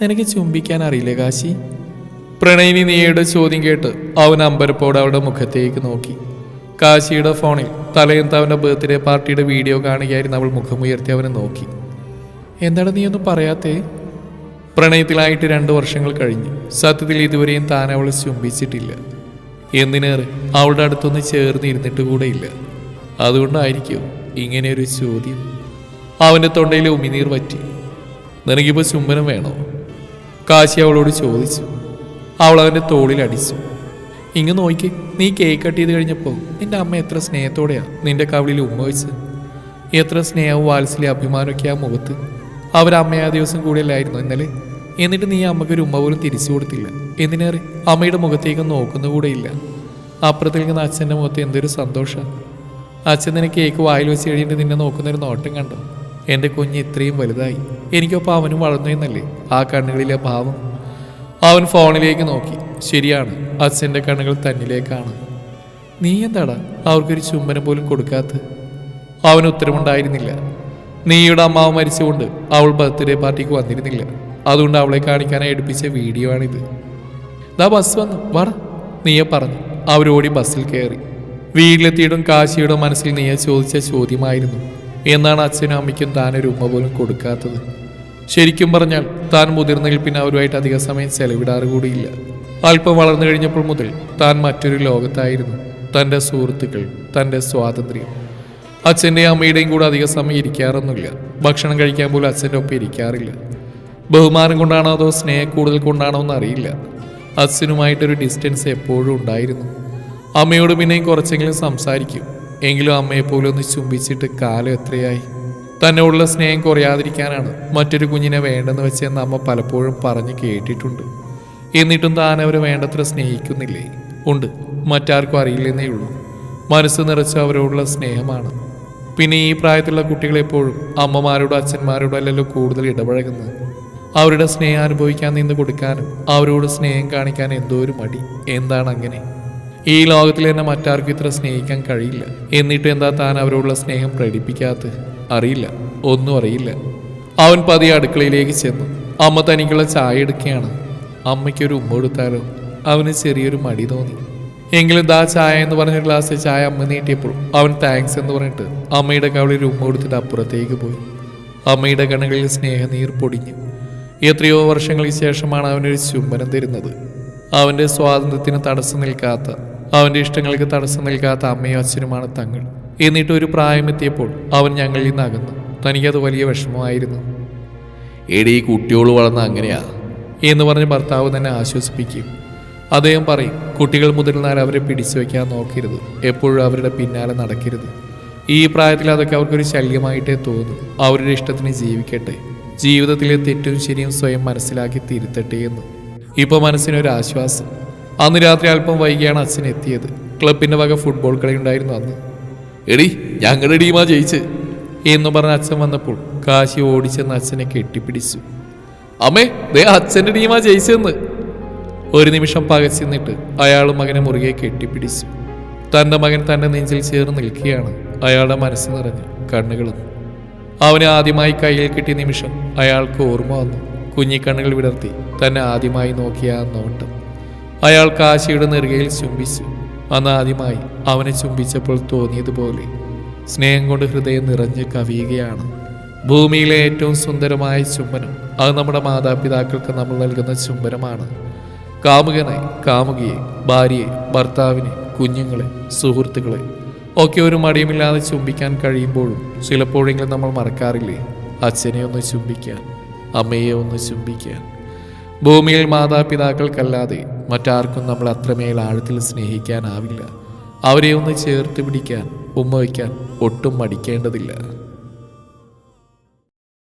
നിനക്ക് ചുംബിക്കാൻ അറിയില്ലേ കാശി? പ്രണയിനി നീയുടെ ചോദ്യം കേട്ട് അവൻ അമ്പരപ്പോടെ അവളുടെ മുഖത്തേക്ക് നോക്കി. കാശിയുടെ ഫോണിൽ തലേന്ന് അവൻ്റെ ബർത്ത്ഡേ പാർട്ടിയുടെ വീഡിയോ കാണുകയായിരുന്നു. അവൾ മുഖമുയർത്തി അവനെ നോക്കി. എന്താണ് നീ ഒന്നും പറയാത്തേ? പ്രണയത്തിലായിട്ട് 2 വർഷങ്ങൾ കഴിഞ്ഞു. സത്യത്തിൽ ഇതുവരെയും താൻ അവളെ ചുംബിച്ചിട്ടില്ല. എന്തിനേറെ അവളുടെ അടുത്തൊന്ന് ചേർന്നിരുന്നിട്ട് കൂടെയില്ല. അതുകൊണ്ടായിരിക്കും ഇങ്ങനെയൊരു ചോദ്യം. അവൻ്റെ തൊണ്ടയിൽ ഉമിനീർ പറ്റി. നിനക്കിപ്പോൾ ചുംബനം വേണോ? കാശി അവളോട് ചോദിച്ചു. അവൾ അവൻ്റെ തോളിൽ അടിച്ചു. ഇങ്ങ് നോക്കി, നീ കേക്ക് കട്ട് ചെയ്ത് കഴിഞ്ഞപ്പോൾ നിന്റെ അമ്മ എത്ര സ്നേഹത്തോടെയാണ് നിന്റെ കവിളിൽ ഉമ്മ വെച്ച്. എത്ര സ്നേഹവും വാത്സല്യ അഭിമാനമൊക്കെ ആ മുഖത്ത്. അവരമ്മ ആ ദിവസം കൂടെയല്ലായിരുന്നു ഇന്നലെ. എന്നിട്ട് നീ അമ്മയ്ക്കൊരു ഉമ്മ പോലും തിരിച്ചു കൊടുത്തില്ല. എന്തിനേറെ അമ്മയുടെ മുഖത്തേക്ക് നോക്കുന്നുകൂടെയില്ല. അപ്പുറത്തിൽ നിൽക്കുന്ന അച്ഛൻ്റെ മുഖത്ത് എന്തൊരു സന്തോഷം. അച്ഛൻ നിന്നെ കേക്ക് വായിൽ വെച്ച് കഴിഞ്ഞിട്ട് നിന്നെ നോക്കുന്നൊരു നോട്ടം കണ്ടോ? എൻ്റെ കുഞ്ഞ് ഇത്രയും വലുതായി, എനിക്കൊപ്പം അവനും വളർന്നു എന്നല്ലേ ആ കണ്ണുകളിലെ ഭാവം. അവൻ ഫോണിലേക്ക് നോക്കി. ശരിയാണ്, അച്ഛൻ്റെ കണ്ണുകൾ തന്നിലേക്കാണ്. നീ എന്താടാ അവർക്കൊരു ചുംബനം പോലും കൊടുക്കാത്ത? അവന് ഉത്തരമുണ്ടായിരുന്നില്ല. നീയുടെ അമ്മാവ് മരിച്ചുകൊണ്ട് അവൾ ബർത്ത്ഡേ പാർട്ടിക്ക് വന്നിരുന്നില്ല. അതുകൊണ്ട് അവളെ കാണിക്കാനായി എടുപ്പിച്ച വീഡിയോ ആണിത്. ദാ ബസ് വന്നു, വാടാ, നീയെ പറഞ്ഞു. അവരോടി ബസ്സിൽ കയറി. വീട്ടിലെത്തിയിട്ടും കാശിയുടെ മനസ്സിൽ നീയെ ചോദിച്ച ചോദ്യമായിരുന്നു, എന്നാണ് അച്ഛനും അമ്മയ്ക്കും താനൊരു ഉമ്മ പോലും കൊടുക്കാത്തത്. ശരിക്കും പറഞ്ഞാൽ താൻ മുതിർന്നതിൽ പിന്നെ അവരുമായിട്ട് അധിക സമയം ചെലവിടാറ് കൂടിയില്ല. അല്പം വളർന്നു കഴിഞ്ഞപ്പോൾ മുതൽ താൻ മറ്റൊരു ലോകത്തായിരുന്നു. തൻ്റെ സുഹൃത്തുക്കൾ, തൻ്റെ സ്വാതന്ത്ര്യം. അച്ഛൻ്റെയും അമ്മയുടെയും കൂടെ അധിക സമയം ഇരിക്കാറൊന്നുമില്ല. ഭക്ഷണം കഴിക്കാൻ പോലും അച്ഛൻ്റെ ഒപ്പം ഇരിക്കാറില്ല. ബഹുമാനം കൊണ്ടാണോ അതോ സ്നേഹം കൂടുതൽ കൊണ്ടാണോ എന്നറിയില്ല. അച്ഛനുമായിട്ടൊരു ഡിസ്റ്റൻസ് എപ്പോഴും ഉണ്ടായിരുന്നു. അമ്മയോട് പിന്നെയും കുറച്ചെങ്കിലും സംസാരിക്കും. എങ്കിലും അമ്മയെപ്പോലും ഒന്ന് ചുംബിച്ചിട്ട് കാലം എത്രയായി. തന്നോടുള്ള സ്നേഹം കുറയാതിരിക്കാനാണ് മറ്റൊരു കുഞ്ഞിനെ വേണ്ടെന്ന് വെച്ചെന്ന് അമ്മ പലപ്പോഴും പറഞ്ഞ് കേട്ടിട്ടുണ്ട്. എന്നിട്ടും താൻ അവരെ വേണ്ടത്ര സ്നേഹിക്കുന്നില്ലേ? ഉണ്ട്, മറ്റാർക്കും അറിയില്ലെന്നേ ഉള്ളൂ. മനസ്സ് നിറച്ച അവരോടുള്ള സ്നേഹമാണ്. പിന്നെ ഈ പ്രായത്തിലുള്ള കുട്ടികളെപ്പോഴും അമ്മമാരോടും അച്ഛന്മാരോടും അല്ലല്ലോ കൂടുതൽ ഇടപഴകുന്നത്. അവരുടെ സ്നേഹം അനുഭവിക്കാൻ നിന്ന് കൊടുക്കാനും അവരോട് സ്നേഹം കാണിക്കാൻ എന്തോ ഒരു മടി. എന്താണ് അങ്ങനെ? ഈ ലോകത്തിൽ തന്നെ മറ്റാർക്കും ഇത്ര സ്നേഹിക്കാൻ കഴിയില്ല. എന്നിട്ട് എന്താ താൻ അവരോടുള്ള സ്നേഹം പ്രകടിപ്പിക്കാത്ത? അറിയില്ല, ഒന്നും അറിയില്ല. അവൻ പതിയെ അടുക്കളയിലേക്ക് ചെന്നു. അമ്മ തനിക്കുള്ള ചായ എടുക്കുകയാണ്. അമ്മയ്ക്കൊരു ഉമ്മ കൊടുത്താലോ? അവന് ചെറിയൊരു മടി തോന്നി. എങ്കിലും ദാ ചായ എന്ന് പറഞ്ഞ ഗ്ലാസ് ചായ അമ്മ നീട്ടിയപ്പോൾ അവൻ താങ്ക്സ് എന്ന് പറഞ്ഞിട്ട് അമ്മയുടെ കവളിൽ ഉമ്മ കൊടുത്തിട്ട് അപ്പുറത്തേക്ക് പോയി. അമ്മയുടെ കണ്ണുകളിൽ സ്നേഹനീർ പൊടിഞ്ഞു. എത്രയോ വർഷങ്ങൾക്ക് ശേഷമാണ് അവനൊരു ചുംബനം തരുന്നത്. അവൻ്റെ സ്വാതന്ത്ര്യത്തിന് തടസ്സം നിൽക്കാത്ത, അവൻ്റെ ഇഷ്ടങ്ങൾക്ക് തടസ്സം നിൽക്കാത്ത അമ്മയും അച്ഛനുമാണ് തങ്ങൾ. എന്നിട്ട് ഒരു പ്രായമെത്തിയപ്പോൾ അവൻ ഞങ്ങളിൽ നിന്ന് അകന്നു. തനിക്കത് വലിയ വിഷമമായിരുന്നു. എടീ, കുട്ടിയോട് വളർന്ന അങ്ങനെയാ എന്ന് പറഞ്ഞ് ഭർത്താവ് തന്നെ ആശ്വസിപ്പിക്കും. അദ്ദേഹം പറയും, കുട്ടികൾ മുതിർന്നാൽ അവരെ പിടിച്ചു വയ്ക്കാൻ നോക്കരുത്, എപ്പോഴും അവരുടെ പിന്നാലെ നടക്കരുത്. ഈ പ്രായത്തിൽ അതൊക്കെ അവർക്കൊരു ശല്യമായിട്ടേ തോന്നും. അവരുടെ ഇഷ്ടത്തിന് ജീവിക്കട്ടെ, ജീവിതത്തിലെ തെറ്റും ശരിയും സ്വയം മനസ്സിലാക്കി തിരുത്തട്ടെ എന്ന്. ഇപ്പോൾ മനസ്സിനൊരു ആശ്വാസം. അന്ന് രാത്രി അല്പം വൈകിയാണ് അച്ഛൻ എത്തിയത്. ക്ലബിൻ്റെ വക ഫുട്ബോൾ കളി ഉണ്ടായിരുന്നു അന്ന്. എടി, ഞങ്ങളുടെ ടീമാ ജയിച്ച് എന്ന് പറഞ്ഞ അച്ഛൻ വന്നപ്പോൾ കാശി ഓടിച്ചെന്ന് അച്ഛനെ കെട്ടിപ്പിടിച്ചു. അമ്മേ, ദേ അച്ഛൻ്റെ ടീമാ ജയിച്ചെന്ന്. ഒരു നിമിഷം പകച്ചിന്നിട്ട് അയാൾ മകനെ മുറുകെ കെട്ടിപ്പിടിച്ചു. തൻ്റെ മകൻ തൻ്റെ നെഞ്ചിൽ ചേർന്ന് നിൽക്കുകയാണ്. അയാളുടെ മനസ്സ് നിറഞ്ഞു, കണ്ണുകളും. അവനെ ആദ്യമായി കയ്യിൽ കിട്ടിയ നിമിഷം അയാൾക്ക് ഓർമ്മ വന്നു. കുഞ്ഞിക്കണ്ണുകൾ വിടർത്തി തന്നെ ആദ്യമായി നോക്കിയ ആ നോട്ടം. അയാൾ കാശിയുടെ നെറുകയിൽ ചുംബിച്ചു. അന്ന് ആദ്യമായി അവനെ ചുംബിച്ചപ്പോൾ തോന്നിയതുപോലെ സ്നേഹം കൊണ്ട് ഹൃദയം നിറഞ്ഞ് കവിയുകയാണ്. ഭൂമിയിലെ ഏറ്റവും സുന്ദരമായ ചുംബനം അത് നമ്മുടെ മാതാപിതാക്കൾക്ക് നമ്മൾ നൽകുന്ന ചുംബനമാണ്. കാമുകനെ, കാമുകിയെ, ഭാര്യയെ, ഭർത്താവിനെ, കുഞ്ഞുങ്ങളെ, സുഹൃത്തുക്കളെ ഒക്കെ ഒരു മടിയുമില്ലാതെ ചുംബിക്കാൻ കഴിയുമ്പോഴും ചിലപ്പോഴെങ്കിലും നമ്മൾ മറക്കാറില്ലേ അച്ഛനെ ഒന്ന് ചുംബിക്കാൻ, അമ്മയെ ഒന്ന് ചുംബിക്കാൻ. ഭൂമിയിൽ മാതാപിതാക്കൾക്കല്ലാതെ മറ്റാർക്കും നമ്മൾ അത്രമേൽ ആഴത്തിൽ സ്നേഹിക്കാനാവില്ല. അവരെ ഒന്ന് ചേർത്ത് പിടിക്കാൻ, ഉമ്മ വയ്ക്കാൻ ഒട്ടും മടിക്കേണ്ടതില്ല.